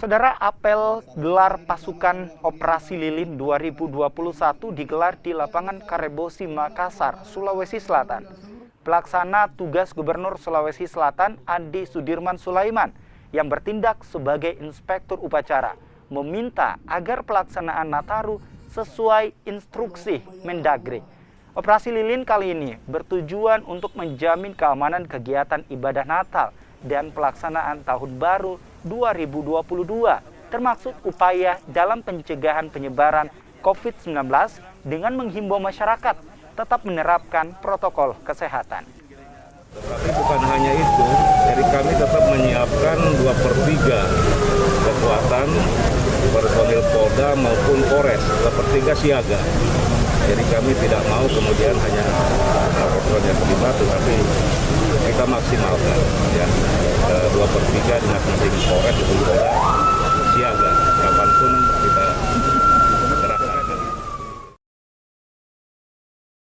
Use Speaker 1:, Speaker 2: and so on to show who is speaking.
Speaker 1: Saudara, apel gelar pasukan Operasi Lilin 2021 digelar di lapangan Karebosi, Makassar, Sulawesi Selatan. Pelaksana tugas Gubernur Sulawesi Selatan, Andi Sudirman Sulaiman, yang bertindak sebagai inspektur upacara, meminta agar pelaksanaan Nataru sesuai instruksi Mendagri. Operasi Lilin kali ini bertujuan untuk menjamin keamanan kegiatan ibadah Natal dan pelaksanaan Tahun Baru 2022, termasuk upaya dalam pencegahan penyebaran COVID-19 dengan menghimbau masyarakat tetap menerapkan protokol kesehatan.
Speaker 2: Tetapi bukan hanya itu, jadi kami tetap menyiapkan 2/3 kekuatan personil Polda maupun Polres, 2/3 siaga. Jadi kami tidak mau kemudian hanya personil yang terlibat, tetapi kita maksimalkan ya 2/3 dengan penting Polres maupun Polda